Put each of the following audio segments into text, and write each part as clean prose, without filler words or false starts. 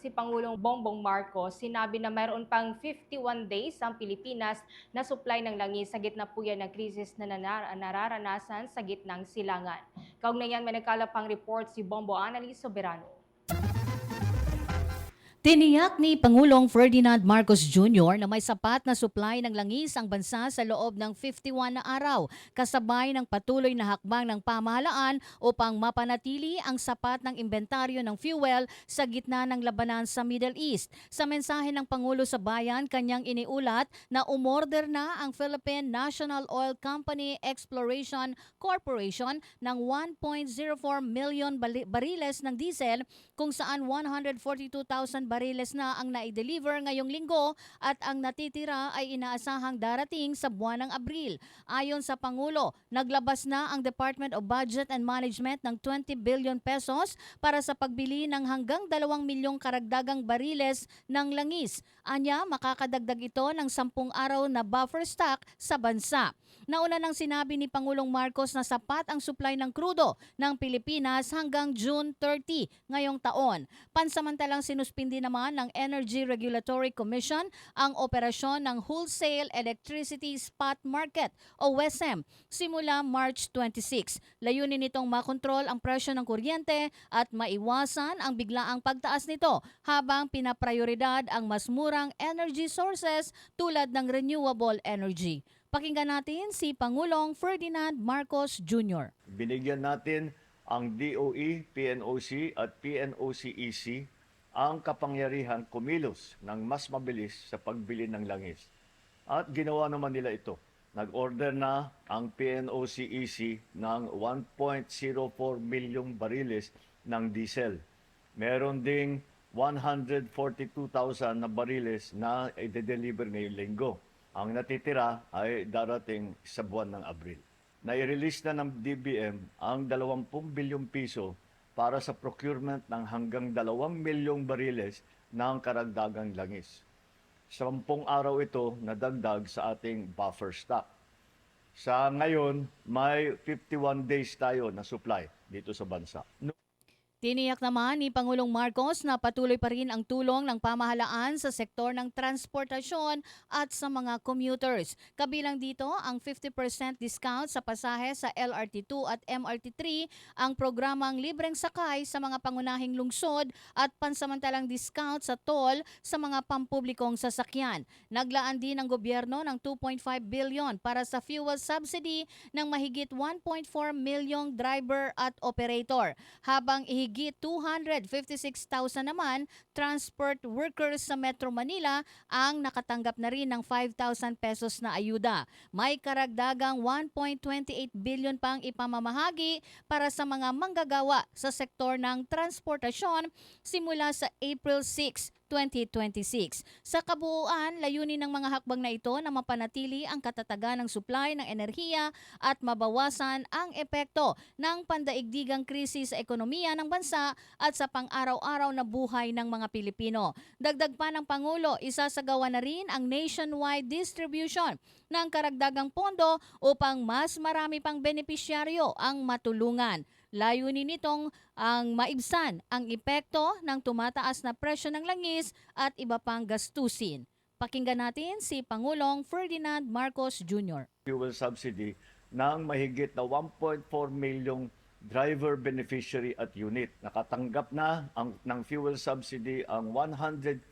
Si Pangulong Bongbong Marcos, sinabi na mayroon pang 51 days ang Pilipinas na supply ng langis sa gitna po yan ng krisis na nararanasan sa gitnang silangan. Kaugnayan may nagkalapang report si Bombo Annalise Soberano. Tiniyak ni Pangulong Ferdinand Marcos Jr. na may sapat na supply ng langis ang bansa sa loob ng 51 na araw, kasabay ng patuloy na hakbang ng pamahalaan upang mapanatili ang sapat ng inventaryo ng fuel sa gitna ng labanan sa Middle East. Sa mensahe ng Pangulo sa Bayan, kanyang iniulat na umorder na ang Philippine National Oil Company Exploration Corporation ng 1.04 million bariles ng diesel, kung saan 142,000 bariles na ang nai-deliver ngayong linggo at ang natitira ay inaasahang darating sa buwan ng Abril. Ayon sa Pangulo, naglabas na ang Department of Budget and Management ng 20 billion pesos para sa pagbili ng hanggang 2 milyong karagdagang bariles ng langis. Anya, makakadagdag ito ng 10 araw na buffer stock sa bansa. Nauna nang sinabi ni Pangulong Marcos na sapat ang supply ng krudo ng Pilipinas hanggang June 30 ngayong taon. Pansamantalang sinuspindi naman ng Energy Regulatory Commission ang operasyon ng Wholesale Electricity Spot Market o WESM simula March 26. Layunin nitong makontrol ang presyo ng kuryente at maiwasan ang biglaang pagtaas nito habang pinaprioridad ang mas murang energy sources tulad ng renewable energy. Pakinggan natin si Pangulong Ferdinand Marcos Jr. Binigyan natin ang DOE, PNOC at PNOCEC ang kapangyarihan kumilos ng mas mabilis sa pagbili ng langis. At ginawa naman nila ito. Nag-order na ang PNOCEC ng 1.04 milyong bariles ng diesel. Meron ding 142,000 na bariles na i-deliver ngayong linggo. Ang natitira ay darating sa buwan ng Abril. Nai-release na ng DBM ang 20 bilyong piso para sa procurement ng hanggang 2 milyong bariles ng karagdagang langis. 10 araw ito nadagdag sa ating buffer stock. Sa ngayon, may 51 days tayo na supply dito sa bansa. Tiniyak naman ni Pangulong Marcos na patuloy pa rin ang tulong ng pamahalaan sa sektor ng transportasyon at sa mga commuters. Kabilang dito ang 50% discount sa pasahe sa LRT2 at MRT3, ang programang libreng sakay sa mga pangunahing lungsod at pansamantalang discount sa toll sa mga pampublikong sasakyan. Naglaan din ang gobyerno ng 2.5 billion para sa fuel subsidy ng mahigit 1.4 milyong driver at operator, habang higit 256,000 naman transport workers sa Metro Manila ang nakatanggap na rin ng 5,000 pesos na ayuda. May karagdagang 1.28 billion pang ipamamahagi para sa mga manggagawa sa sektor ng transportasyon simula sa April 6, 2026. Sa kabuuan, layunin ng mga hakbang na ito na mapanatili ang katatagan ng supply ng enerhiya at mabawasan ang epekto ng pandaigdigang krisis sa ekonomiya ng bansa at sa pang-araw-araw na buhay ng mga Pilipino. Dagdag pa ng Pangulo, isasagawa na rin ang nationwide distribution ng karagdagang pondo upang mas marami pang benepisyaryo ang matulungan. Layunin nitong ang maibsan ang epekto ng tumataas na presyo ng langis at iba pang gastusin. Pakinggan natin si Pangulong Ferdinand Marcos Jr. Fuel subsidy ng mahigit na 1.4 milyong driver beneficiary at unit. Nakatanggap na ng fuel subsidy ang 155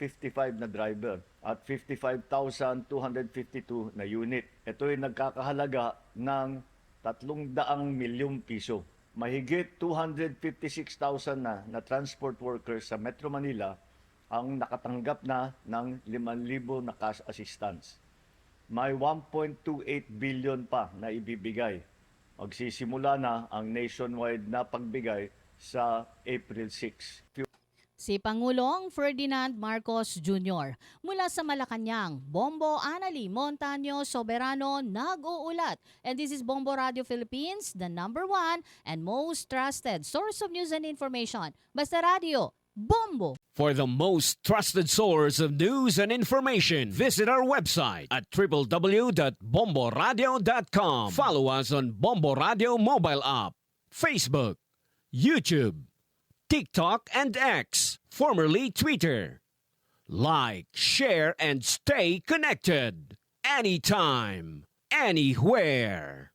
na driver at 55,252 na unit. Ito ay nagkakahalaga ng 300 milyong piso. Mahigit 256,000 na transport workers sa Metro Manila ang nakatanggap na ng 5,000 na cash assistance. May 1.28 billion pa na ibibigay. Magsisimula na ang nationwide na pagbigay sa April 6. Si Pangulong Ferdinand Marcos Jr. Mula sa Malacanang, Bombo Annalise Montaño Soberano nag-uulat. And this is Bombo Radio Philippines, the #1 and most trusted source of news and information. Basta Radio, Bombo! For the most trusted source of news and information, visit our website at www.bomboradio.com. Follow us on Bombo Radio mobile app, Facebook, YouTube, TikTok, and X, formerly Twitter. Like, share, and stay connected. Anytime, anywhere.